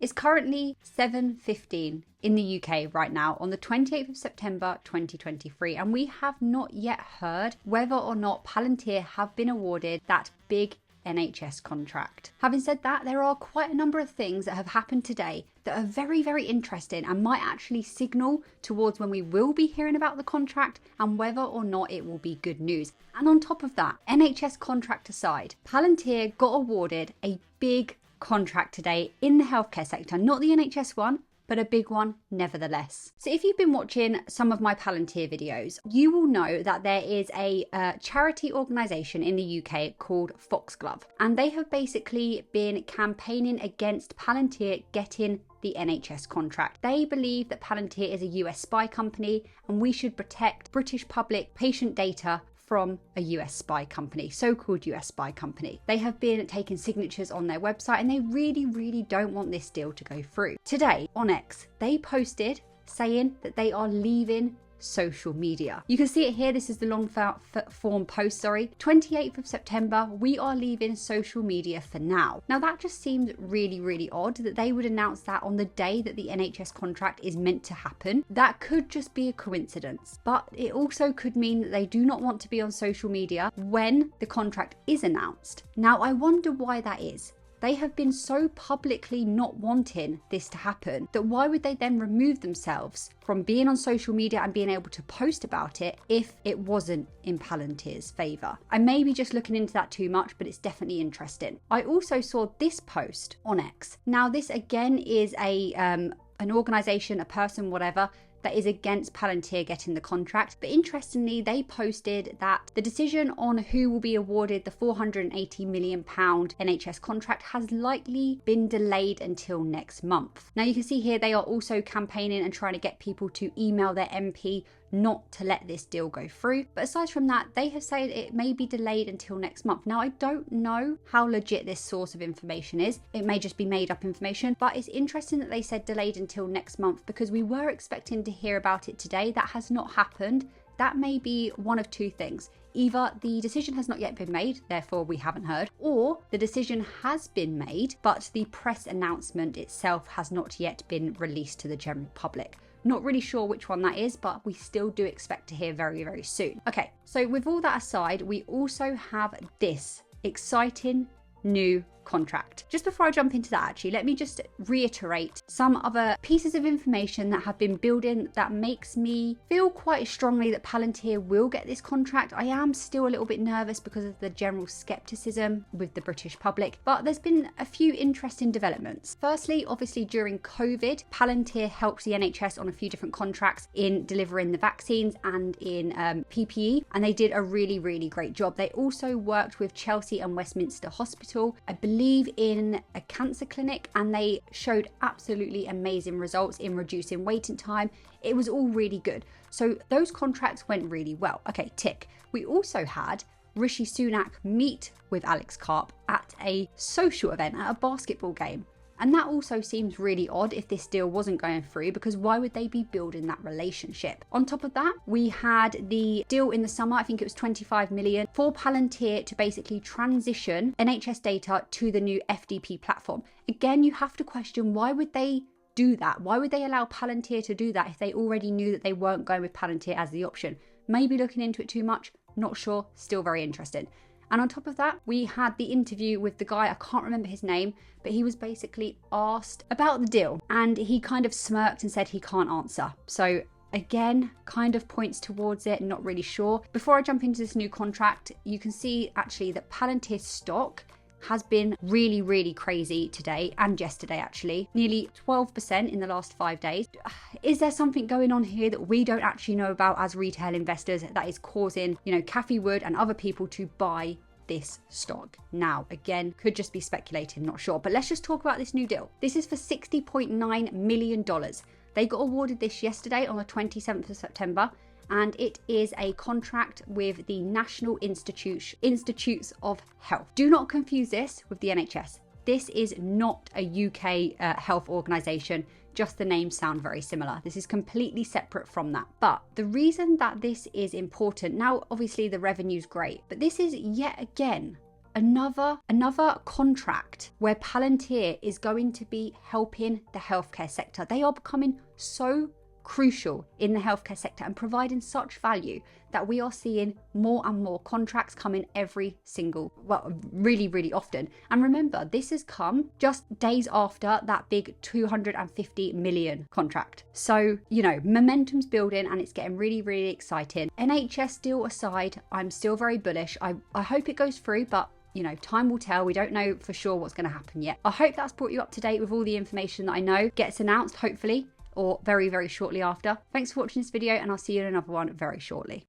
It's currently 7:15 in the UK right now on the 28th of September 2023, and we have not yet heard whether or not Palantir have been awarded that big NHS contract. Having said that, there are quite a number of things that have happened today that are very, very interesting and might actually signal towards when we will be hearing about the contract and whether or not it will be good news. And on top of that, NHS contract aside, Palantir got awarded a big contract today in the healthcare sector, not the NHS one, but a big one nevertheless. So if you've been watching some of my Palantir videos, you will know that there is a charity organisation in the UK called Foxglove, and they have basically been campaigning against Palantir getting the NHS contract. They believe that Palantir is a US spy company and we should protect British public patient data from a US spy company, so-called US spy company. They have been taking signatures on their website and they really, really don't want this deal to go through. Today on X, they posted saying that they are leaving social media. You can see it here. This is the long form post, 28th of September, we are leaving social media for now. Now that just seems really, really odd that they would announce that on the day that the NHS contract is meant to happen. That could just be a coincidence, but it also could mean that they do not want to be on social media when the contract is announced. Now I wonder why that is. They have been so publicly not wanting this to happen that why would they then remove themselves from being on social media and being able to post about it if it wasn't in Palantir's favour? I may be just looking into that too much, but it's definitely interesting. I also saw this post on X. Now this again is an organisation, a person, whatever, that is against Palantir getting the contract. But interestingly, they posted that the decision on who will be awarded the £480 million NHS contract has likely been delayed until next month. Now you can see here they are also campaigning and trying to get people to email their MP not to let this deal go through. But aside from that, they have said it may be delayed until next month. Now I don't know how legit this source of information is. It may just be made up information, but it's interesting that they said delayed until next month because we were expecting to hear about it today. That has not happened. That may be one of two things. Either the decision has not yet been made, therefore we haven't heard, or the decision has been made, but the press announcement itself has not yet been released to the general public. Not really sure which one that is, but we still do expect to hear very, very soon. Okay, so with all that aside, we also have this exciting new contract. Just before I jump into that, actually, let me just reiterate some other pieces of information that have been building that makes me feel quite strongly that Palantir will get this contract. I am still a little bit nervous because of the general skepticism with the British public, but there's been a few interesting developments. Firstly, obviously during COVID, Palantir helped the NHS on a few different contracts in delivering the vaccines and in PPE, and they did a really, really great job. They also worked with Chelsea and Westminster Hospital, I believe in a cancer clinic, and they showed absolutely amazing results in reducing waiting time. It was all really good. So those contracts went really well. Okay, tick. We also had Rishi Sunak meet with Alex Karp at a social event at a basketball game. And that also seems really odd if this deal wasn't going through, because why would they be building that relationship? On top of that, we had the deal in the summer, I think it was 25 million, for Palantir to basically transition NHS data to the new FDP platform. Again, you have to question, why would they do that? Why would they allow Palantir to do that if they already knew that they weren't going with Palantir as the option? Maybe looking into it too much, not sure, still very interesting. And on top of that, we had the interview with the guy, I can't remember his name, but he was basically asked about the deal and he kind of smirked and said he can't answer. So again, kind of points towards it, not really sure. Before I jump into this new contract, you can see actually that Palantir stock has been really, really crazy today and yesterday actually. Nearly 12% in the last 5 days. Is there something going on here that we don't actually know about as retail investors that is causing, Cathie Wood and other people to buy this stock? Now, again, could just be speculating, not sure. But let's just talk about this new deal. This is for $60.9 million. They got awarded this yesterday on the 27th of September. And it is a contract with the National Institutes of Health. Do not confuse this with the NHS. This is not a UK health organisation, just the names sound very similar. This is completely separate from that. But the reason that this is important, now obviously the revenue's great, but this is yet again another contract where Palantir is going to be helping the healthcare sector. They are becoming so crucial in the healthcare sector and providing such value that we are seeing more and more contracts coming every single, well, really often. And remember, this has come just days after that big 250 million contract. So, you know, momentum's building and it's getting really exciting. NHS deal aside, I'm still very bullish. I hope it goes through, but you know, time will tell. We don't know for sure what's going to happen yet. I hope that's brought you up to date with all the information that I know gets announced, hopefully, or very shortly after. Thanks for watching this video, and I'll see you in another one very shortly.